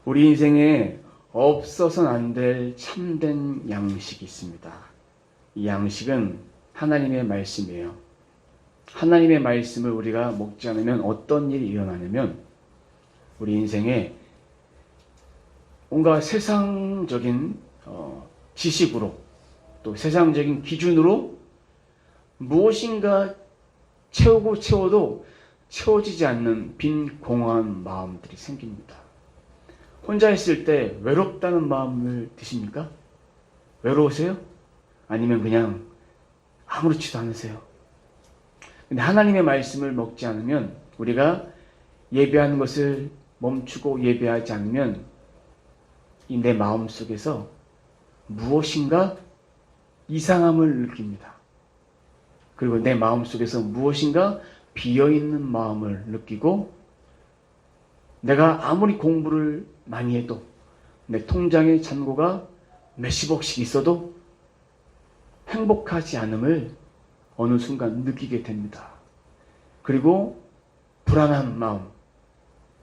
우리 인생에 없어서는 안 될 참된 양식이 있습니다. 이 양식은 하나님의 말씀이에요. 하나님의 말씀을 우리가 먹지 않으면 어떤 일이 일어나냐면 우리 인생에 뭔가 세상적인 지식으로 또 세상적인 기준으로 무엇인가 채우고 채워도 채워지지 않는 빈 공허한 마음들이 생깁니다. 혼자 있을 때 외롭다는 마음을 드십니까? 외로우세요? 아니면 그냥 아무렇지도 않으세요? 근데 하나님의 말씀을 먹지 않으면, 우리가 예배하는 것을 멈추고 예배하지 않으면 이 내 마음 속에서 무엇인가 이상함을 느낍니다. 그리고 내 마음 속에서 무엇인가 비어있는 마음을 느끼고, 내가 아무리 공부를 많이 해도 내 통장에 잔고가 몇십억씩 있어도 행복하지 않음을 어느 순간 느끼게 됩니다. 그리고 불안한 마음,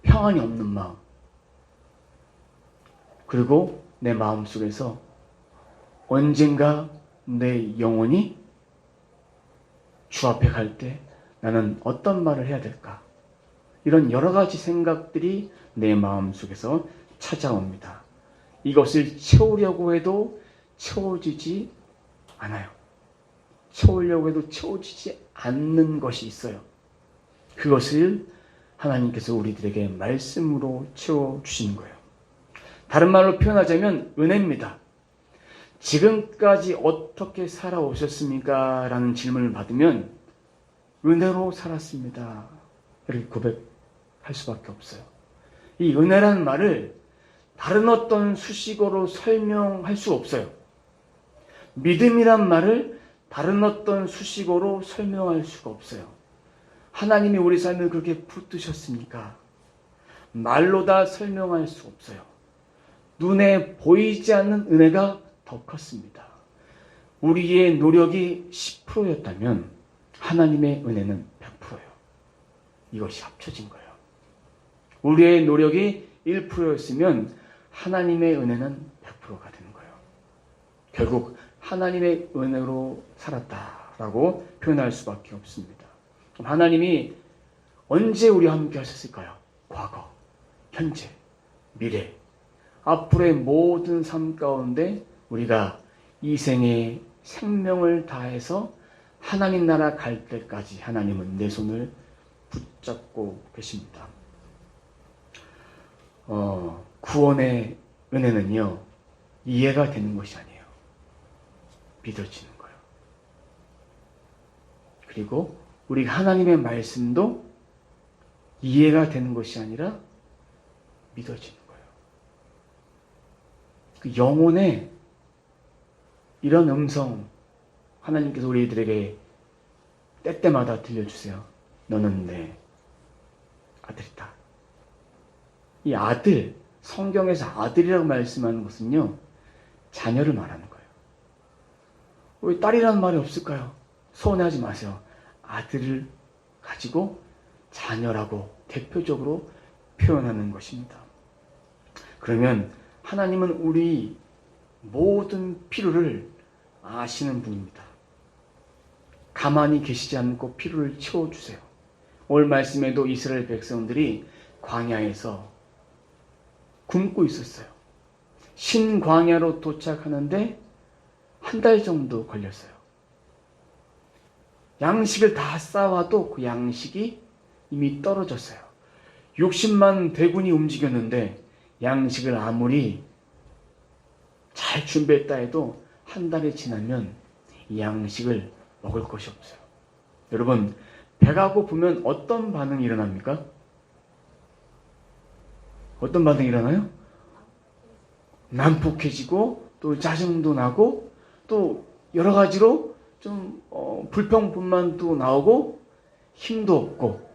평안이 없는 마음, 그리고 내 마음 속에서 언젠가 내 영혼이 주 앞에 갈 때 나는 어떤 말을 해야 될까? 이런 여러 가지 생각들이 내 마음 속에서 찾아옵니다. 이것을 채우려고 해도 채워지지 않아요. 채우려고 해도 채워지지 않는 것이 있어요. 그것을 하나님께서 우리들에게 말씀으로 채워주시는 거예요. 다른 말로 표현하자면 은혜입니다. 지금까지 어떻게 살아오셨습니까? 라는 질문을 받으면 은혜로 살았습니다. 이렇게 고백할 수밖에 없어요. 이 은혜라는 말을 다른 어떤 수식어로 설명할 수 없어요. 믿음이란 말을 다른 어떤 수식어로 설명할 수가 없어요. 하나님이 우리 삶을 그렇게 붙드셨습니까? 말로 다 설명할 수 없어요. 눈에 보이지 않는 은혜가 더 컸습니다. 우리의 노력이 10%였다면 하나님의 은혜는 100%예요. 이것이 합쳐진 거예요. 우리의 노력이 1%였으면 하나님의 은혜는 100%가 되는 거예요. 결국 하나님의 은혜로 살았다라고 표현할 수밖에 없습니다. 그럼 하나님이 언제 우리와 함께 하셨을까요? 과거, 현재, 미래, 앞으로의 모든 삶 가운데 우리가 이 생에 생명을 다해서 하나님 나라 갈 때까지 하나님은 내 손을 붙잡고 계십니다. 구원의 은혜는요, 이해가 되는 것이 아니에요. 믿어지는 거예요. 그리고 우리 하나님의 말씀도 이해가 되는 것이 아니라 믿어지는 거예요. 그 영혼의 이런 음성, 하나님께서 우리들에게 때때마다 들려주세요. 너는 내 아들이다. 이 아들, 성경에서 아들이라고 말씀하는 것은요, 자녀를 말하는 거예요. 왜 딸이라는 말이 없을까요? 서운해하지 마세요. 아들을 가지고 자녀라고 대표적으로 표현하는 것입니다. 그러면 하나님은 우리 모든 필요를 아시는 분입니다. 가만히 계시지 않고 필요를 채워주세요. 오늘 말씀에도 이스라엘 백성들이 광야에서 굶고 있었어요. 신광야로 도착하는데 한 달 정도 걸렸어요. 양식을 다 쌓아도 그 양식이 이미 떨어졌어요. 60만 대군이 움직였는데 양식을 아무리 잘 준비했다 해도 한 달이 지나면 이 양식을 먹을 것이 없어요. 여러분, 배가 고프면 어떤 반응이 일어납니까? 어떤 반응이 일어나요? 난폭해지고 또 짜증도 나고 또 여러 가지로 좀 불평분만도 나오고 힘도 없고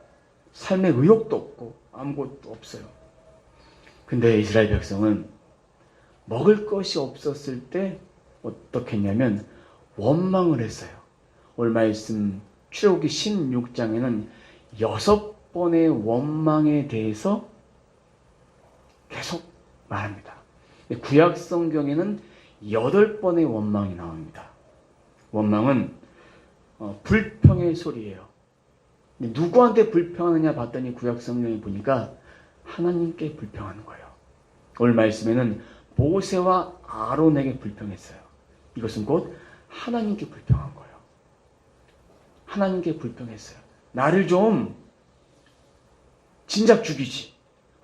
삶의 의욕도 없고 아무것도 없어요. 근데 이스라엘 백성은 먹을 것이 없었을 때 어떻게 했냐면 원망을 했어요. 오늘 말씀 출애굽기 16장에는 6번의 원망에 대해서 계속 말합니다. 구약 성경에는 8번의 원망이 나옵니다. 원망은 불평의 소리예요. 누구한테 불평하느냐 봤더니 구약 성경에 보니까 하나님께 불평하는 거예요. 오늘 말씀에는 모세와 아론에게 불평했어요. 이것은 곧 하나님께 불평한 거예요. 하나님께 불평했어요. 나를 좀 진작 죽이지.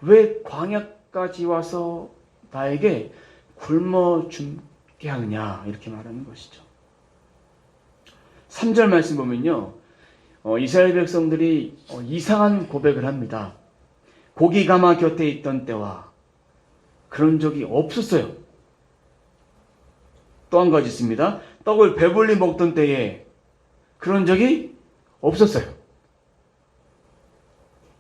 왜 광야까지 와서 나에게 굶어 죽게 하느냐. 이렇게 말하는 것이죠. 3절 말씀 보면요. 이스라엘 백성들이 이상한 고백을 합니다. 고기 가마 곁에 있던 때와 그런 적이 없었어요. 또 한 가지 있습니다. 떡을 배불리 먹던 때에 그런 적이 없었어요.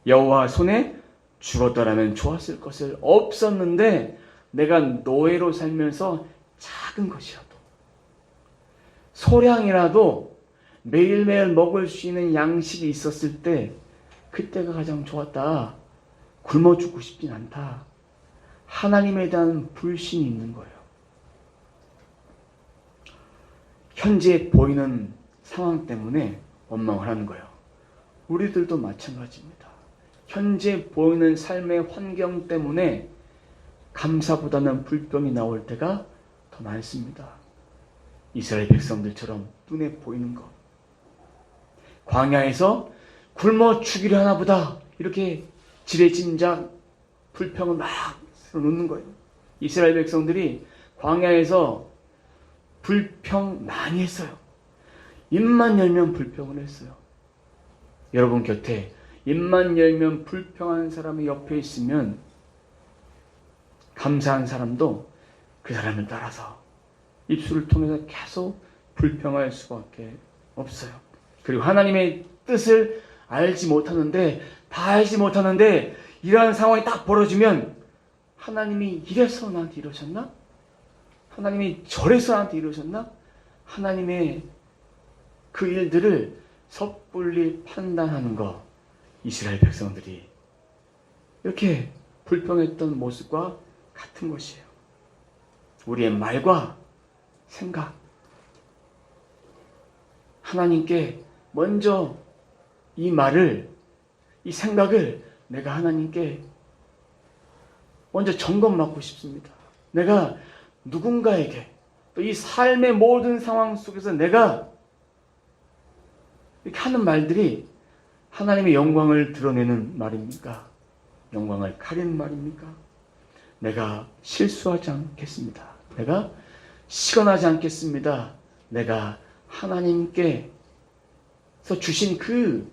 여호와 손에 죽었더라면 좋았을 것을 없었는데 내가 노예로 살면서 작은 것이라도 소량이라도 매일매일 먹을 수 있는 양식이 있었을 때 그때가 가장 좋았다. 굶어 죽고 싶진 않다. 하나님에 대한 불신이 있는 거예요. 현재 보이는 상황 때문에 원망을 하는 거예요. 우리들도 마찬가지입니다. 현재 보이는 삶의 환경 때문에 감사보다는 불평이 나올 때가 더 많습니다. 이스라엘 백성들처럼 눈에 보이는 것. 광야에서 굶어 죽이려 하나 보다. 이렇게 지레짐작 불평을 막 놓는 거예요. 이스라엘 백성들이 광야에서 불평 많이 했어요. 입만 열면 불평을 했어요. 여러분 곁에 입만 열면 불평하는 사람이 옆에 있으면 감사한 사람도 그 사람을 따라서 입술을 통해서 계속 불평할 수밖에 없어요. 그리고 하나님의 뜻을 알지 못하는데 다 알지 못하는데 이러한 상황이 딱 벌어지면 하나님이 이래서 나한테 이러셨나? 하나님이 저래서 나한테 이러셨나? 하나님의 그 일들을 섣불리 판단하는 것. 이스라엘 백성들이 이렇게 불평했던 모습과 같은 것이에요. 우리의 말과 생각. 하나님께 먼저 이 말을, 이 생각을 내가 하나님께 먼저 점검받고 싶습니다. 내가 누군가에게 또 이 삶의 모든 상황 속에서 내가 이렇게 하는 말들이 하나님의 영광을 드러내는 말입니까? 영광을 가리는 말입니까? 내가 실수하지 않겠습니다. 내가 시건하지 않겠습니다. 내가 하나님께서 주신 그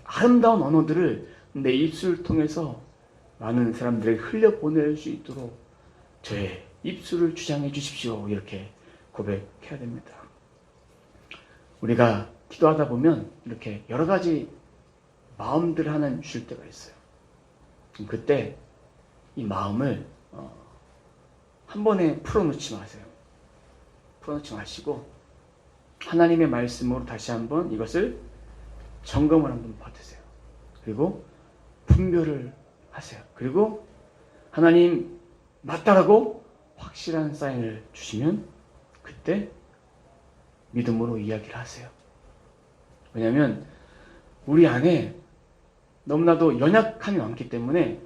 아름다운 언어들을 내 입술을 통해서 많은 사람들에게 흘려보낼 수 있도록 저의 입술을 주장해 주십시오. 이렇게 고백해야 됩니다. 우리가 기도하다 보면 이렇게 여러 가지 마음들 하나 주실 때가 있어요. 그때 이 마음을 한 번에 풀어놓지 마세요. 풀어놓지 마시고 하나님의 말씀으로 다시 한번 이것을 점검을 한번 받으세요. 그리고 분별을 하세요. 그리고 하나님 맞다라고 확실한 사인을 주시면 그때 믿음으로 이야기를 하세요. 왜냐하면 우리 안에 너무나도 연약함이 많기 때문에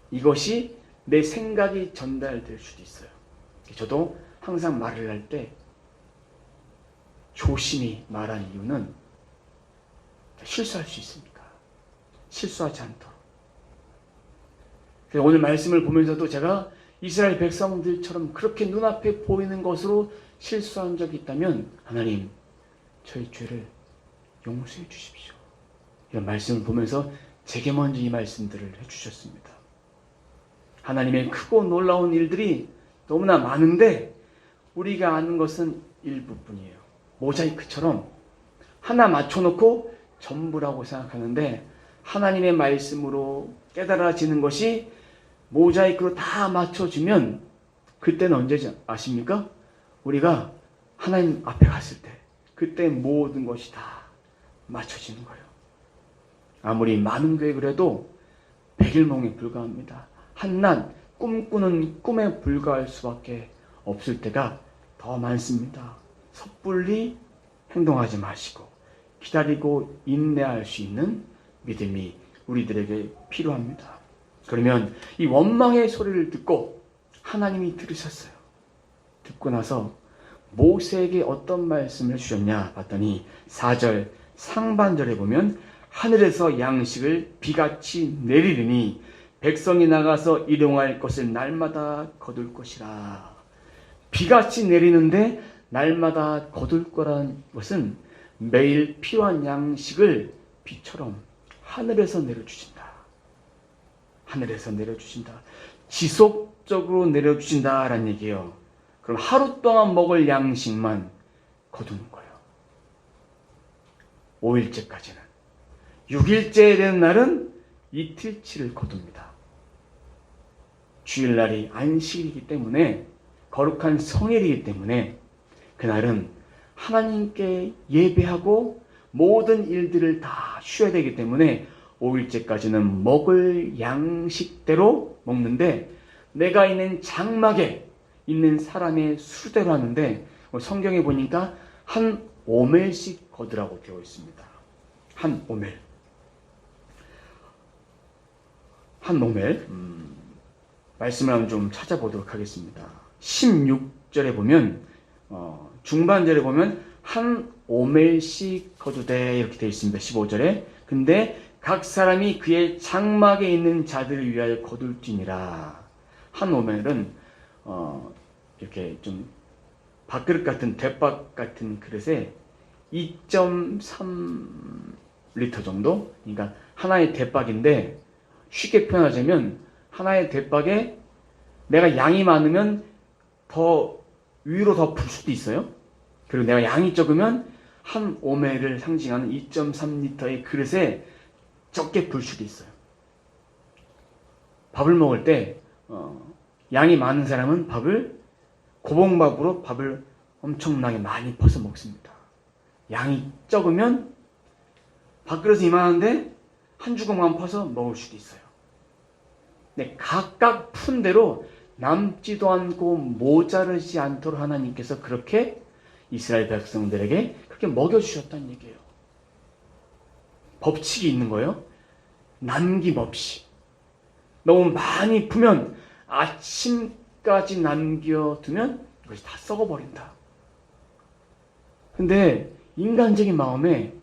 이것이 내 생각이 전달될 수도 있어요. 저도 항상 말을 할 때 조심히 말한 이유는 실수할 수 있으니까. 실수하지 않도록. 오늘 말씀을 보면서도 제가 이스라엘 백성들처럼 그렇게 눈앞에 보이는 것으로 실수한 적이 있다면 하나님 저희 죄를 용서해 주십시오. 이런 말씀을 보면서 제게 먼저 이 말씀들을 해주셨습니다. 하나님의 크고 놀라운 일들이 너무나 많은데 우리가 아는 것은 일부뿐이에요. 모자이크처럼 하나 맞춰놓고 전부라고 생각하는데 하나님의 말씀으로 깨달아지는 것이 모자이크로 다 맞춰지면 그때는 언제지 아십니까? 우리가 하나님 앞에 갔을 때 그때 모든 것이 다 맞춰지는 거예요. 아무리 많은 계획을 해도 백일몽에 불과합니다. 한낱 꿈꾸는 꿈에 불과할 수밖에 없을 때가 더 많습니다. 섣불리 행동하지 마시고 기다리고 인내할 수 있는 믿음이 우리들에게 필요합니다. 그러면 이 원망의 소리를 듣고 하나님이 들으셨어요. 듣고 나서 모세에게 어떤 말씀을 주셨냐 봤더니 4절 상반절에 보면 하늘에서 양식을 비같이 내리리니 백성이 나가서 일용할 것을 날마다 거둘 것이라. 비같이 내리는데 날마다 거둘 거란 것은 매일 필요한 양식을 비처럼 하늘에서 내려주신다. 하늘에서 내려주신다. 지속적으로 내려주신다라는 얘기예요. 그럼 하루 동안 먹을 양식만 거두는 거예요. 5일째까지는. 6일째에 되는 날은 이틀치를 거둡니다. 주일날이 안식이기 때문에, 거룩한 성일이기 때문에 그날은 하나님께 예배하고 모든 일들을 다 쉬어야 되기 때문에 5일째까지는 먹을 양식대로 먹는데, 내가 있는 장막에 있는 사람의 수대로 하는데 성경에 보니까 한 오멜씩 거두라고 되어 있습니다. 한 오멜. 한 오멜. 말씀을 한번 좀 찾아보도록 하겠습니다. 16절에 보면 중반절에 보면 한 오멜씩 거두되 이렇게 되어 있습니다. 15절에. 근데 각 사람이 그의 장막에 있는 자들을 위하여 거둘지니라. 한 오멜은 이렇게 좀 밥그릇 같은 대밥 같은 그릇에 2.3리터 정도? 그러니까 하나의 대박인데, 쉽게 표현하자면 하나의 대박에 내가 양이 많으면 더 위로 더 불 수도 있어요. 그리고 내가 양이 적으면 한 오멜을 상징하는 2.3리터의 그릇에 적게 불 수도 있어요. 밥을 먹을 때 양이 많은 사람은 고봉밥으로 밥을 엄청나게 많이 퍼서 먹습니다. 양이 적으면 밥그릇이 이만한데 한 주걱만 퍼서 먹을 수도 있어요. 근데 각각 푼 대로 남지도 않고 모자르지 않도록 하나님께서 그렇게 이스라엘 백성들에게 그렇게 먹여주셨다는 얘기예요. 법칙이 있는 거예요. 남김없이. 너무 많이 푸면 아침까지 남겨두면 이것이 다 썩어버린다. 근데 인간적인 마음에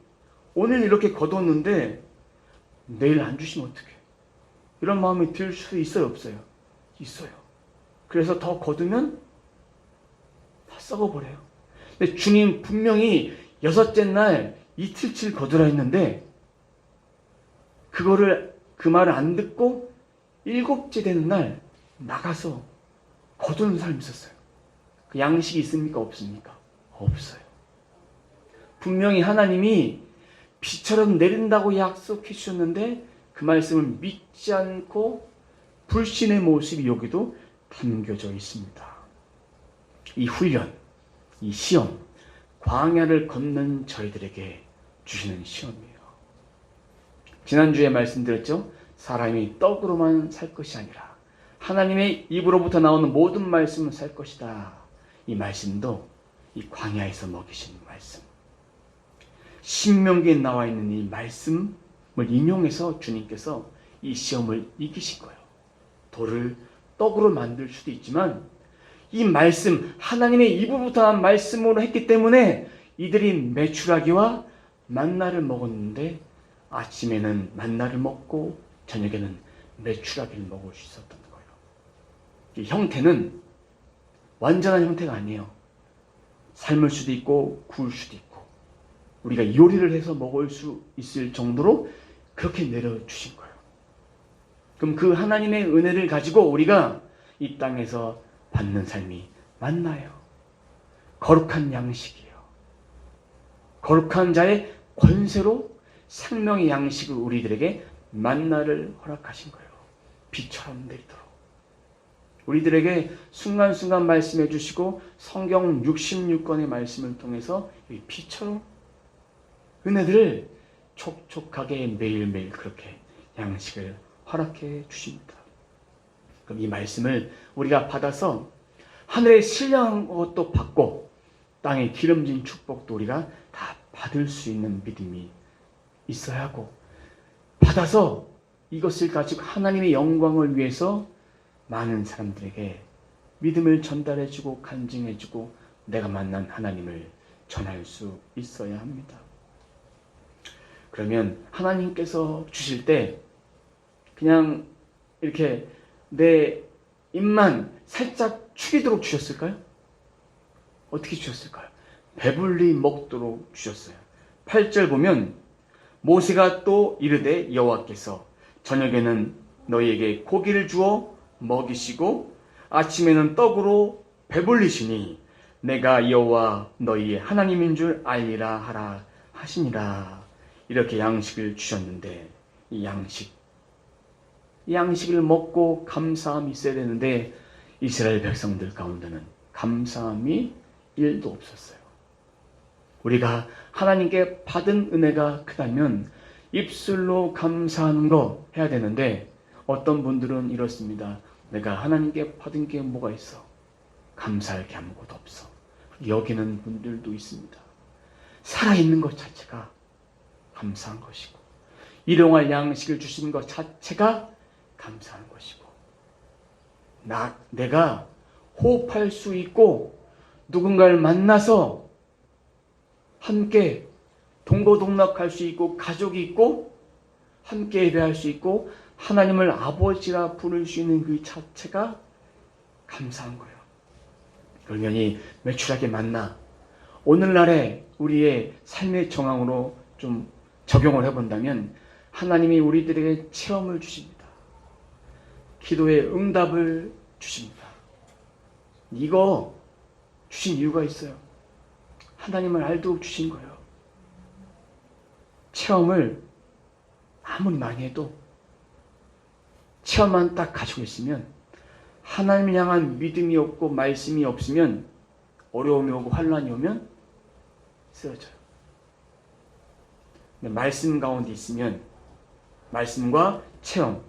오늘 이렇게 거뒀는데 내일 안 주시면 어떡해? 이런 마음이 들 수 있어요, 없어요? 있어요. 그래서 더 거두면 다 썩어버려요. 근데 주님 분명히 6째 날 이틀치를 거두라 했는데 그 말을 안 듣고 7째 되는 날 나가서 거두는 사람이 있었어요. 그 양식이 있습니까? 없습니까? 없어요. 분명히 하나님이 비처럼 내린다고 약속해 주셨는데 그 말씀을 믿지 않고 불신의 모습이 여기도 담겨져 있습니다. 이 훈련, 이 시험, 광야를 걷는 저희들에게 주시는 시험이에요. 지난주에 말씀드렸죠? 사람이 떡으로만 살 것이 아니라 하나님의 입으로부터 나오는 모든 말씀은 살 것이다. 이 말씀도 이 광야에서 먹이시는 말씀. 신명기에 나와 있는 이 말씀을 인용해서 주님께서 이 시험을 이기신 거예요. 돌을 떡으로 만들 수도 있지만 이 말씀, 하나님의 입으로부터 난 말씀으로 했기 때문에 이들이 메추라기와 만나를 먹었는데 아침에는 만나를 먹고 저녁에는 메추라기를 먹을 수 있었던 거예요. 이 형태는 완전한 형태가 아니에요. 삶을 수도 있고 구울 수도 있고 우리가 요리를 해서 먹을 수 있을 정도로 그렇게 내려주신 거예요. 그럼 그 하나님의 은혜를 가지고 우리가 이 땅에서 받는 삶이 맞나요? 거룩한 양식이에요. 거룩한 자의 권세로 생명의 양식을 우리들에게 만나를 허락하신 거예요. 비처럼 내리도록. 우리들에게 순간순간 말씀해 주시고 성경 66권의 말씀을 통해서 이 비처럼 은혜들을 촉촉하게 매일매일 그렇게 양식을 허락해 주십니다. 그럼 이 말씀을 우리가 받아서 하늘의 신령한 것도 받고 땅의 기름진 축복도 우리가 다 받을 수 있는 믿음이 있어야 하고, 받아서 이것을 가지고 하나님의 영광을 위해서 많은 사람들에게 믿음을 전달해주고 간증해주고 내가 만난 하나님을 전할 수 있어야 합니다. 그러면 하나님께서 주실 때 그냥 이렇게 내 입만 살짝 축이도록 주셨을까요? 어떻게 주셨을까요? 배불리 먹도록 주셨어요. 8절 보면 모세가 또 이르되 여호와께서 저녁에는 너희에게 고기를 주어 먹이시고 아침에는 떡으로 배불리시니 내가 여호와 너희의 하나님인 줄 알리라 하라 하시니라. 이렇게 양식을 주셨는데 이 양식을 먹고 감사함이 있어야 되는데 이스라엘 백성들 가운데는 감사함이 1도 없었어요. 우리가 하나님께 받은 은혜가 크다면 입술로 감사하는 거 해야 되는데 어떤 분들은 이렇습니다. 내가 하나님께 받은 게 뭐가 있어? 감사할 게 아무것도 없어. 여기는 분들도 있습니다. 살아있는 것 자체가 감사한 것이고 일용할 양식을 주시는 것 자체가 감사한 것이고 내가 호흡할 수 있고 누군가를 만나서 함께 동거동락할 수 있고 가족이 있고 함께 예배할 수 있고 하나님을 아버지라 부를 수 있는 그 자체가 감사한 거예요. 그러면 이 매출하게 만나 오늘날의 우리의 삶의 정황으로 좀 적용을 해본다면 하나님이 우리들에게 체험을 주십니다. 기도의 응답을 주십니다. 이거 주신 이유가 있어요. 하나님을 알도록 주신 거예요. 체험을 아무리 많이 해도 체험만 딱 가지고 있으면 하나님을 향한 믿음이 없고 말씀이 없으면 어려움이 오고 환난이 오면 쓰러져요. 근데 말씀 가운데 있으면 말씀과 체험,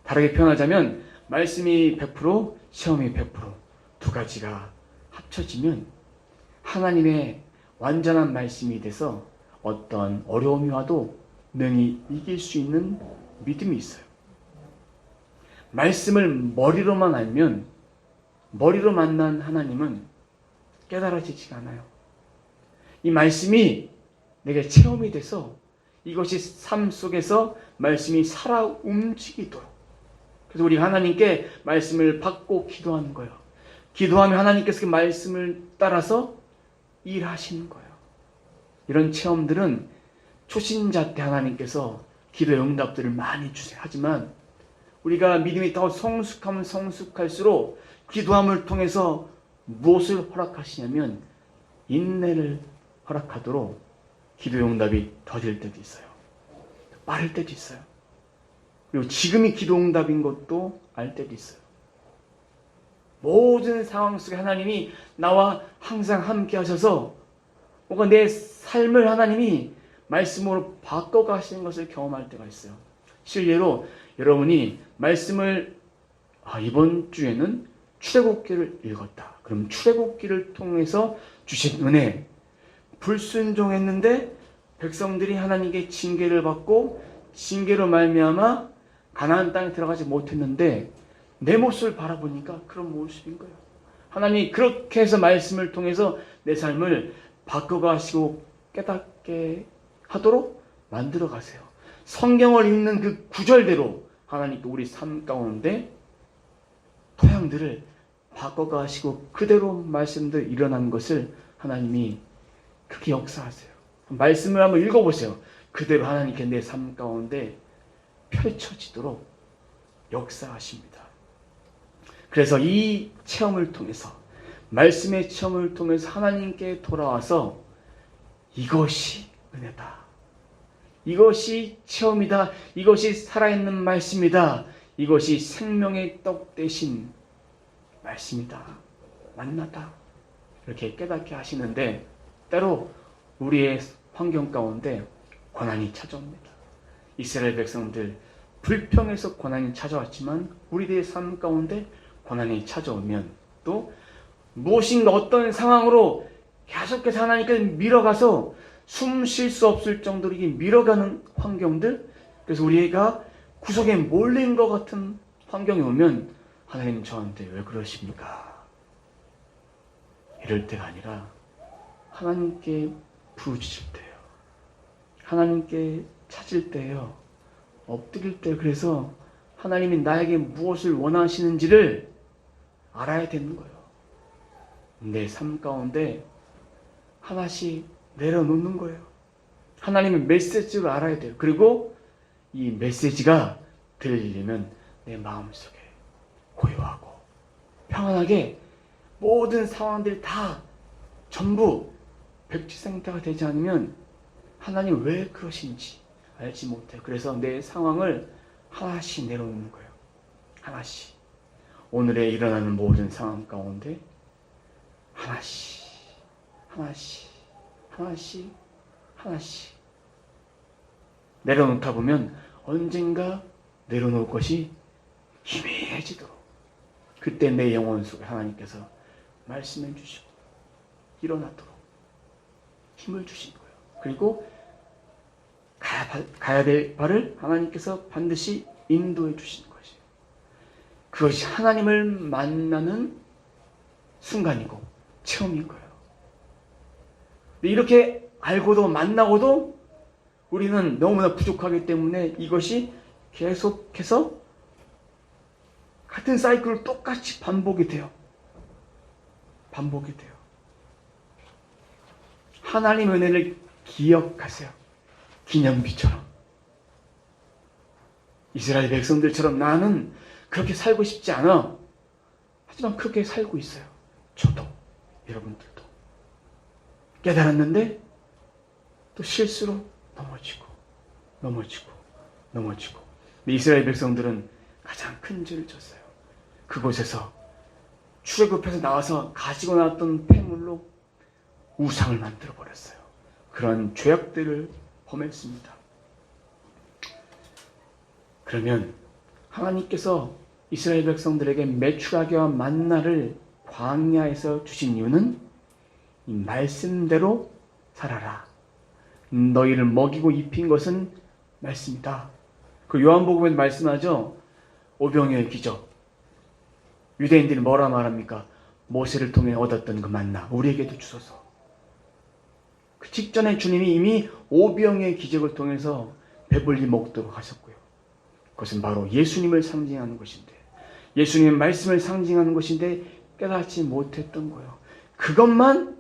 다르게 표현하자면 말씀이 100%, 체험이 100%두 가지가 합쳐지면 하나님의 완전한 말씀이 돼서 어떤 어려움이 와도 능히 이길 수 있는 믿음이 있어요. 말씀을 머리로만 알면 머리로 만난 하나님은 깨달아지지가 않아요. 이 말씀이 내게 체험이 돼서 이것이 삶 속에서 말씀이 살아 움직이도록, 그래서 우리 하나님께 말씀을 받고 기도하는 거예요. 기도하면 하나님께서 그 말씀을 따라서 일하시는 거예요. 이런 체험들은 초신자 때 하나님께서 기도의 응답들을 많이 주세요. 하지만 우리가 믿음이 더 성숙하면 성숙할수록 기도함을 통해서 무엇을 허락하시냐면 인내를 허락하도록 기도의 응답이 더딜 때도 있어요. 빠를 때도 있어요. 그리고 지금이 기도 응답인 것도 알 때도 있어요. 모든 상황 속에 하나님이 나와 항상 함께 하셔서 뭔가 내 삶을 하나님이 말씀으로 바꿔가시는 것을 경험할 때가 있어요. 실례로 여러분이 말씀을 이번 주에는 출애굽기를 읽었다. 그럼 출애굽기를 통해서 주신 은혜, 불순종했는데 백성들이 하나님께 징계를 받고 징계로 말미암아 가나안 땅에 들어가지 못했는데 내 모습을 바라보니까 그런 모습인 거예요. 하나님이 그렇게 해서 말씀을 통해서 내 삶을 바꿔가시고 깨닫게 하도록 만들어 가세요. 성경을 읽는 그 구절대로 하나님도 우리 삶 가운데 토양들을 바꿔가시고 그대로 말씀들 일어난 것을 하나님이 그렇게 역사하세요. 말씀을 한번 읽어보세요. 그대로 하나님께 내 삶 가운데 펼쳐지도록 역사하십니다. 그래서 이 체험을 통해서, 말씀의 체험을 통해서 하나님께 돌아와서 이것이 은혜다, 이것이 체험이다, 이것이 살아있는 말씀이다, 이것이 생명의 떡 대신 말씀이다, 만나다, 이렇게 깨닫게 하시는데 때로 우리의 환경 가운데 고난이 찾아옵니다. 이스라엘 백성들 불평에서 고난이 찾아왔지만 우리들의 삶 가운데 고난이 찾아오면 또 무엇인가 어떤 상황으로 계속해서 하나님께 밀어가서 숨 쉴 수 없을 정도로 밀어가는 환경들, 그래서 우리가 구석에 몰린 것 같은 환경이 오면 하나님 저한테 왜 그러십니까? 이럴 때가 아니라 하나님께 부르짖을 때요, 하나님께 찾을 때요, 엎드릴 때, 그래서 하나님이 나에게 무엇을 원하시는지를 알아야 되는 거예요. 내 삶 가운데 하나씩 내려놓는 거예요. 하나님의 메시지를 알아야 돼요. 그리고 이 메시지가 들리려면 내 마음속에 고요하고 평안하게 모든 상황들이 다 전부 백지상태가 되지 않으면 하나님 왜 그러신지 알지 못해요. 그래서 내 상황을 하나씩 내려놓는 거예요. 하나씩. 오늘에 일어나는 모든 상황 가운데 하나씩, 하나씩, 하나씩, 하나씩 내려놓다 보면 언젠가 내려놓을 것이 희미해지도록, 그때 내 영혼 속에 하나님께서 말씀해 주시고 일어나도록 힘을 주신 거예요. 그리고 가야 될 발을 하나님께서 반드시 인도해 주시는 것이에요. 그것이 하나님을 만나는 순간이고 체험인 거예요. 이렇게 알고도 만나고도 우리는 너무나 부족하기 때문에 이것이 계속해서 같은 사이클을 똑같이 반복이 돼요. 반복이 돼요. 하나님의 은혜를 기억하세요. 기념비처럼. 이스라엘 백성들처럼 나는 그렇게 살고 싶지 않아. 하지만 그렇게 살고 있어요. 저도, 여러분들도. 깨달았는데 또 실수로 넘어지고. 이스라엘 백성들은 가장 큰 죄를 졌어요. 그곳에서 출애굽해서 나와서 가지고 나왔던 폐물로 우상을 만들어 버렸어요. 그런 죄악들을 범했습니다. 그러면 하나님께서 이스라엘 백성들에게 메추라기와 만나를 광야에서 주신 이유는 이 말씀대로 살아라. 너희를 먹이고 입힌 것은 말씀이다. 그 요한복음에 말씀하죠. 오병이어의 기적. 유대인들이 뭐라 말합니까? 모세를 통해 얻었던 그 만나 우리에게도 주소서. 그 직전에 주님이 이미 오병이어의 기적을 통해서 배불리 먹도록 하셨고요. 그것은 바로 예수님을 상징하는 것인데, 예수님의 말씀을 상징하는 것인데 깨닫지 못했던 거예요. 그것만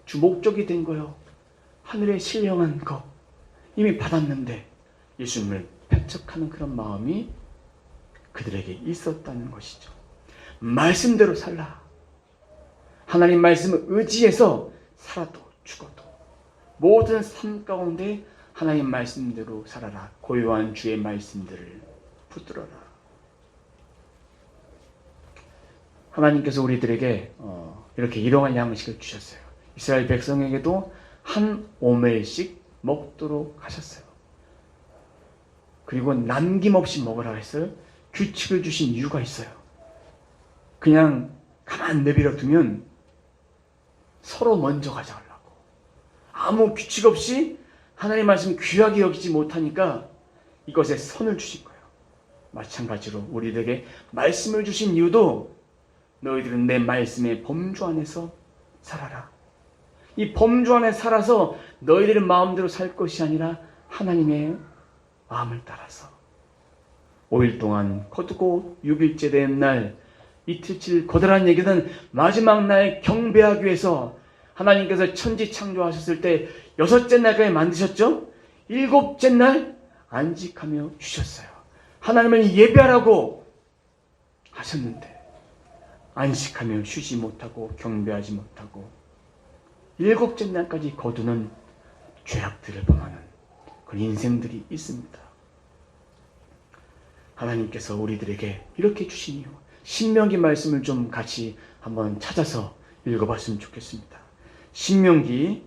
주 목적이 된 거예요. 하늘에 신령한 것 이미 받았는데 예수님을 배척하는 그런 마음이 그들에게 있었다는 것이죠. 말씀대로 살라. 하나님 말씀을 의지해서 살아도 죽어도 모든 삶 가운데 하나님 말씀대로 살아라. 고요한 주의 말씀들을 붙들어라. 하나님께서 우리들에게 이렇게 일용할 양식을 주셨어요. 이스라엘 백성에게도 한 오멜씩 먹도록 하셨어요. 그리고 남김없이 먹으라 했어요. 규칙을 주신 이유가 있어요. 그냥 가만 내버려 두면 서로 먼저 가져가려고. 아무 규칙 없이 하나님 말씀 귀하게 여기지 못하니까 이것에 선을 주신 거예요. 마찬가지로 우리들에게 말씀을 주신 이유도 너희들은 내 말씀의 범주 안에서 살아라. 이 범주 안에 살아서 너희들의 마음대로 살 것이 아니라 하나님의 마음을 따라서 5일 동안 거두고 6일째 된 날 이틀칠 거대한 얘기는 마지막 날 경배하기 위해서 하나님께서 천지 창조하셨을 때 6째 날까지 만드셨죠? 7째 날 안식하며 주셨어요. 하나님을 예배하라고 하셨는데 안식하며 쉬지 못하고 경배하지 못하고 7째 날까지 거두는 죄악들을 범하는 그런 인생들이 있습니다. 하나님께서 우리들에게 이렇게 주신 이유, 신명기 말씀을 좀 같이 한번 찾아서 읽어봤으면 좋겠습니다. 신명기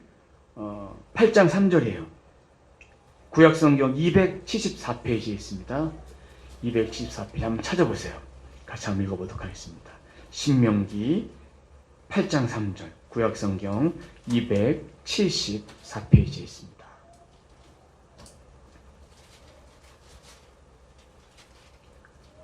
8장 3절이에요. 구약성경 274페이지에 있습니다. 274페이지 한번 찾아보세요. 같이 한번 읽어보도록 하겠습니다. 신명기 8장 3절 구약성경 274페이지에 있습니다.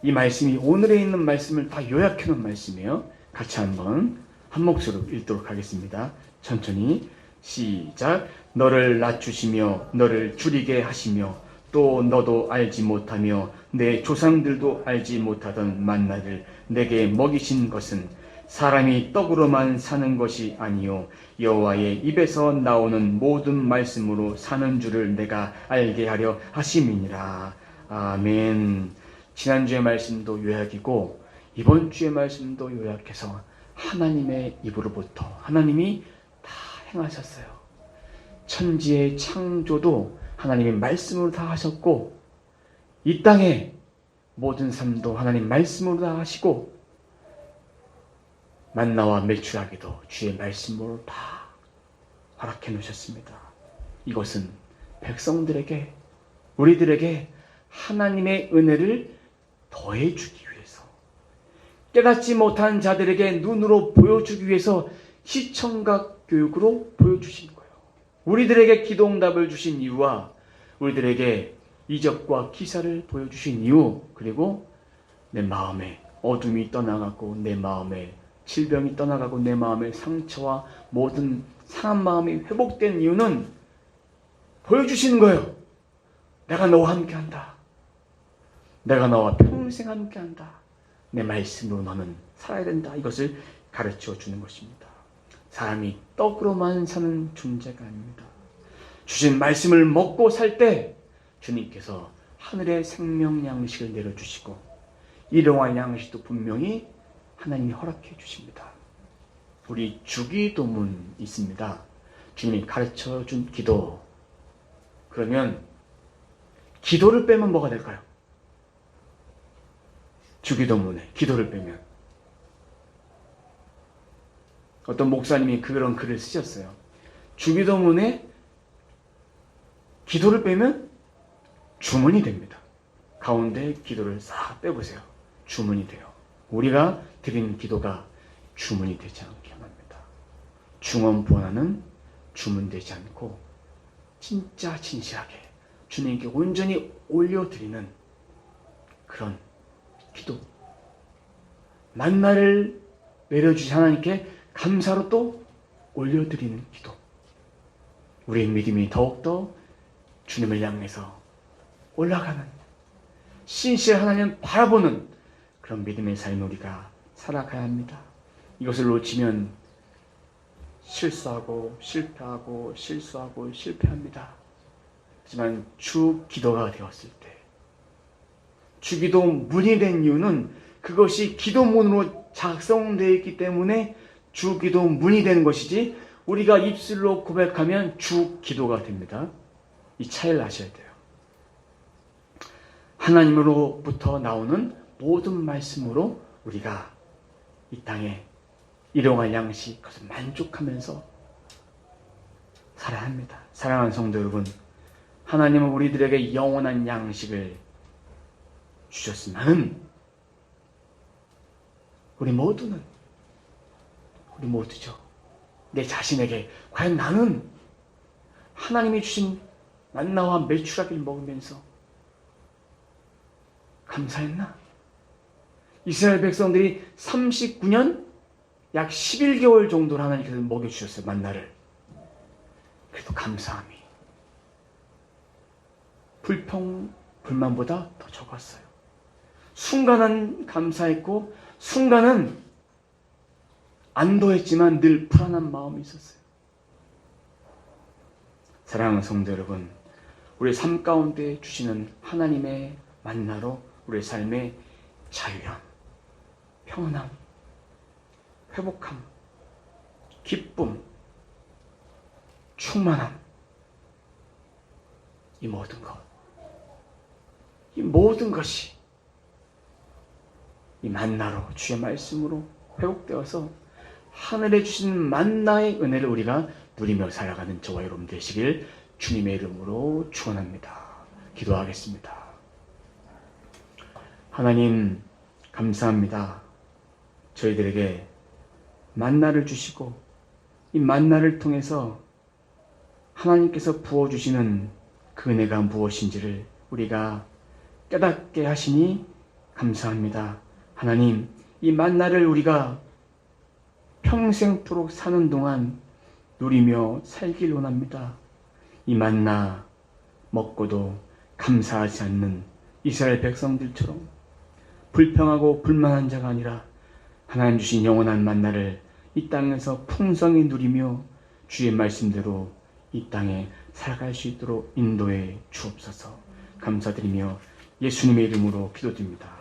이 말씀이 오늘에 있는 말씀을 다 요약해 놓은 말씀이에요. 같이 한번 한 목소리로 읽도록 하겠습니다. 천천히 시작. 너를 낮추시며 너를 줄이게 하시며 또 너도 알지 못하며 내 조상들도 알지 못하던 만나를 내게 먹이신 것은 사람이 떡으로만 사는 것이 아니요 여호와의 입에서 나오는 모든 말씀으로 사는 줄을 내가 알게 하려 하심이니라. 아멘. 지난주의 말씀도 요약이고 이번 주의 말씀도 요약해서 하나님의 입으로부터 하나님이 다 행하셨어요. 천지의 창조도 하나님의 말씀으로 다 하셨고 이 땅의 모든 삶도 하나님 말씀으로 다 하시고 만나와 메추라기도 주의 말씀으로 다 허락해 놓으셨습니다. 이것은 백성들에게 우리들에게 하나님의 은혜를 더해주기 위해서 깨닫지 못한 자들에게 눈으로 보여주기 위해서 시청각 교육으로 보여주신 거예요. 우리들에게 기도응답을 주신 이유와 우리들에게 이적과 기사를 보여주신 이유 그리고 내 마음에 어둠이 떠나가고 내 마음에 질병이 떠나가고 내 마음의 상처와 모든 상한 마음이 회복된 이유는 보여주시는 거예요. 내가 너와 함께한다. 내가 너와 평생 함께한다. 내 말씀으로 너는 살아야 된다. 이것을 가르쳐 주는 것입니다. 사람이 떡으로만 사는 존재가 아닙니다. 주신 말씀을 먹고 살 때 주님께서 하늘의 생명 양식을 내려주시고 일용할 양식도 분명히 하나님이 허락해 주십니다. 우리 주기도문 있습니다. 주님이 가르쳐 준 기도. 그러면 기도를 빼면 뭐가 될까요? 주기도문에 기도를 빼면 어떤 목사님이 그런 글을 쓰셨어요. 주기도문에 기도를 빼면 주문이 됩니다. 가운데 기도를 싹 빼보세요. 주문이 돼요. 우리가 드린 기도가 주문이 되지 않게 합니다. 중언부언하는 주문되지 않고 진짜 진실하게 주님께 온전히 올려드리는 그런 기도. 만나를 내려주신 하나님께 감사로 또 올려드리는 기도. 우리의 믿음이 더욱더 주님을 향해서 올라가는 신실한 하나님을 바라보는 그런 믿음의 삶을 우리가 살아가야 합니다. 이것을 놓치면 실수하고 실패하고 실수하고 실패합니다. 하지만 주 기도가 되었을 때 주기도문이 된 이유는 그것이 기도문으로 작성되어 있기 때문에 주기도문이 되는 것이지 우리가 입술로 고백하면 주기도가 됩니다. 이 차이를 아셔야 돼요. 하나님으로부터 나오는 모든 말씀으로 우리가 이 땅에 일용할 양식 그것을 만족하면서 살아야 합니다. 사랑하는 성도 여러분, 하나님은 우리들에게 영원한 양식을 주셨으면 우리 모두죠. 내 자신에게 과연 나는 하나님이 주신 만나와 메추라기를 먹으면서 감사했나? 이스라엘 백성들이 39년 약 11개월 정도를 하나님께서 먹여주셨어요. 만나를. 그래도 감사함이 불만보다 더 적었어요. 순간은 감사했고 순간은 안도했지만 늘 불안한 마음이 있었어요. 사랑하는 성도 여러분, 우리 삶 가운데 주시는 하나님의 만나로 우리의 삶의 자유함, 평안함, 회복함, 기쁨, 충만함, 이 모든 것이 이 만나로 주의 말씀으로 회복되어서 하늘에 주신 만나의 은혜를 우리가 누리며 살아가는 저와 여러분 되시길 주님의 이름으로 축원합니다. 기도하겠습니다. 하나님 감사합니다. 저희들에게 만나를 주시고 이 만나를 통해서 하나님께서 부어주시는 그 은혜가 무엇인지를 우리가 깨닫게 하시니 감사합니다. 하나님, 이 만나를 우리가 평생토록 사는 동안 누리며 살길 원합니다. 이 만나 먹고도 감사하지 않는 이스라엘 백성들처럼 불평하고 불만한 자가 아니라 하나님 주신 영원한 만나를 이 땅에서 풍성히 누리며 주의 말씀대로 이 땅에 살아갈 수 있도록 인도해 주옵소서. 감사드리며 예수님의 이름으로 기도드립니다.